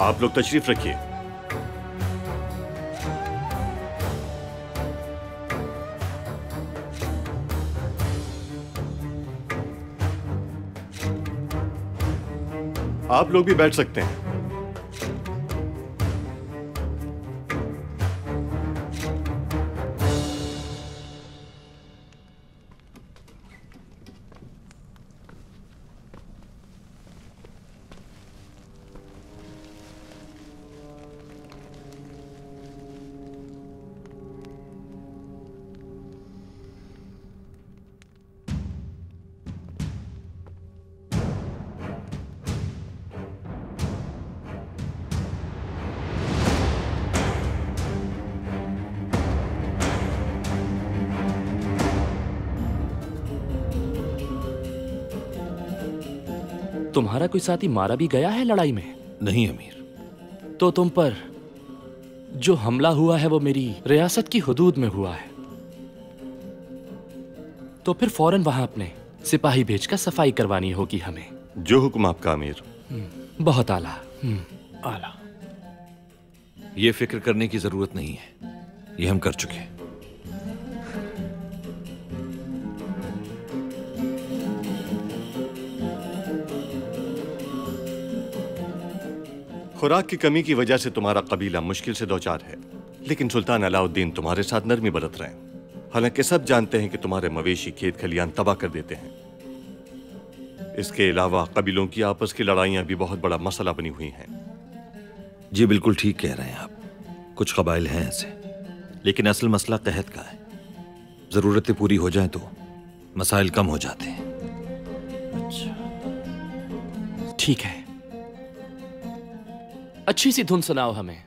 आप लोग तशरीफ रखिए। आप लोग भी बैठ सकते हैं। तुम्हारा कोई साथी मारा भी गया है लड़ाई में? नहीं अमीर। तो तुम पर जो हमला हुआ है वो मेरी रियासत की हुदूद में हुआ है, तो फिर फौरन वहां अपने सिपाही भेजकर सफाई करवानी होगी हमें। जो हुक्म आपका अमीर। बहुत आला। आला। ये फिक्र करने की जरूरत नहीं है, ये हम कर चुके हैं। खुराक की कमी की वजह से तुम्हारा कबीला मुश्किल से दो चार है, लेकिन सुल्तान अलाउद्दीन तुम्हारे साथ नरमी बरत रहे हैं। हालांकि सब जानते हैं कि तुम्हारे मवेशी खेत खलियान तबाह कर देते हैं। इसके अलावा कबीलों की आपस की लड़ाइयां भी बहुत बड़ा मसला बनी हुई हैं। जी बिल्कुल ठीक कह रहे हैं आप। कुछ कबाइल हैं ऐसे, लेकिन असल मसला कहत का है। जरूरतें पूरी हो जाएं तो मसाइल कम हो जाते हैं। अच्छा ठीक है, अच्छी सी धुन सुनाओ हमें।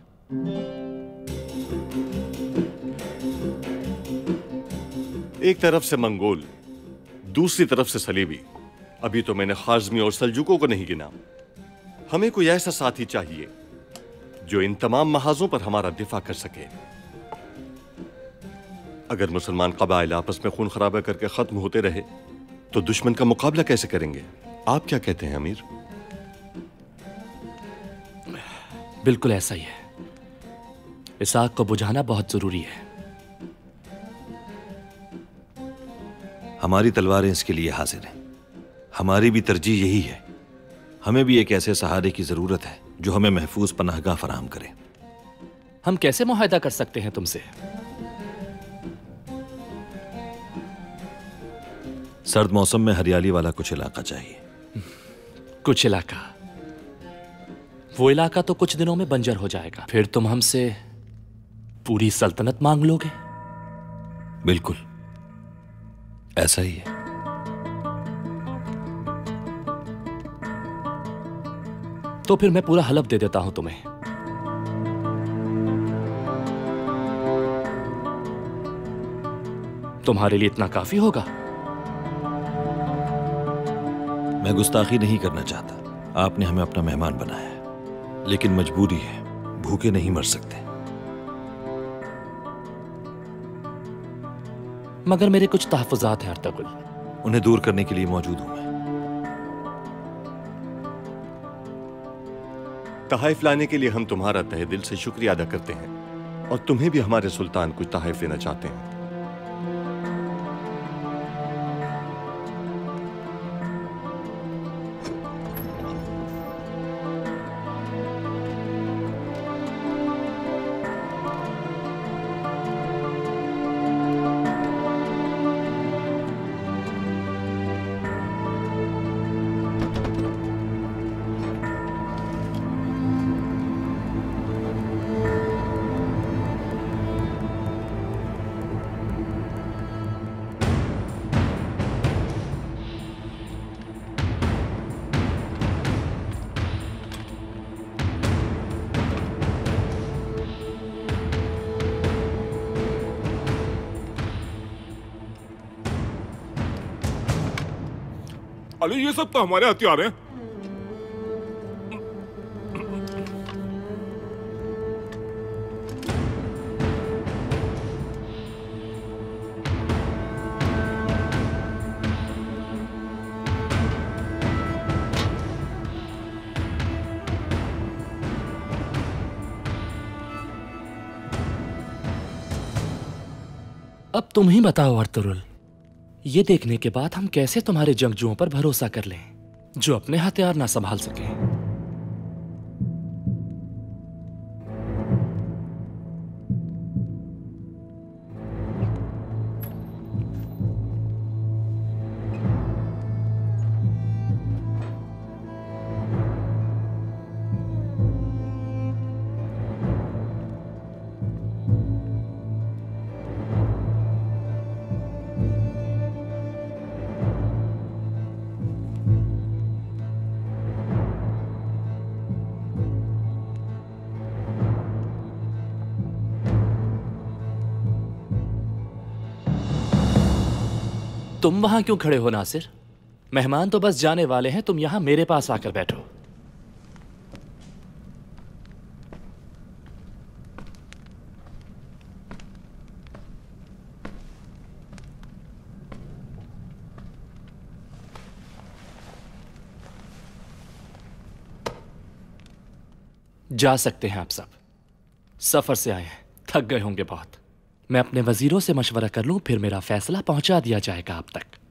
एक तरफ से मंगोल, दूसरी तरफ से सलीबी। अभी तो मैंने खाजमी और सल्जुकों को नहीं गिना। हमें कोई ऐसा साथी चाहिए जो इन तमाम महाजों पर हमारा दिफा कर सके। अगर मुसलमान कबाइल आपस में खून खराबा करके खत्म होते रहे तो दुश्मन का मुकाबला कैसे करेंगे? आप क्या कहते हैं अमीर? बिल्कुल ऐसा ही है। इस आग को बुझाना बहुत जरूरी है। हमारी तलवारें इसके लिए हाजिर हैं। हमारी भी तरजीह यही है। हमें भी एक ऐसे सहारे की जरूरत है जो हमें महफूज पनाहगाह फराहम करे। हम कैसे मुआहदा कर सकते हैं तुमसे? सर्द मौसम में हरियाली वाला कुछ इलाका चाहिए। कुछ इलाका? वो इलाका तो कुछ दिनों में बंजर हो जाएगा। फिर तुम हमसे पूरी सल्तनत मांग लोगे? बिल्कुल ऐसा ही है। तो फिर मैं पूरा हलफ दे देता हूं तुम्हें। तुम्हारे लिए इतना काफी होगा? मैं गुस्ताखी नहीं करना चाहता। आपने हमें अपना मेहमान बनाया है, लेकिन मजबूरी है। भूखे नहीं मर सकते। मगर मेरे कुछ तहफ़्फ़ुज़ात हैं अर्तुगरुल। उन्हें दूर करने के लिए मौजूद हूं मैं। तहाइफ लाने के लिए हम तुम्हारा तहे दिल से शुक्रिया अदा करते हैं और तुम्हें भी हमारे सुल्तान कुछ तहाइफ देना चाहते हैं। अली ये सब तो हमारे हथियार हैं। अब तुम ही बताओ अर्तुरुल, ये देखने के बाद हम कैसे तुम्हारे जंगजुओं पर भरोसा कर लें जो अपने हथियार ना संभाल सके। तुम वहां क्यों खड़े हो नासिर? मेहमान तो बस जाने वाले हैं, तुम यहां मेरे पास आकर बैठो। जा सकते हैं आप सब। सफर से आए हैं, थक गए होंगे बहुत। मैं अपने वजीरों से मशवरा कर लूं, फिर मेरा फैसला पहुंचा दिया जाएगा आप तक।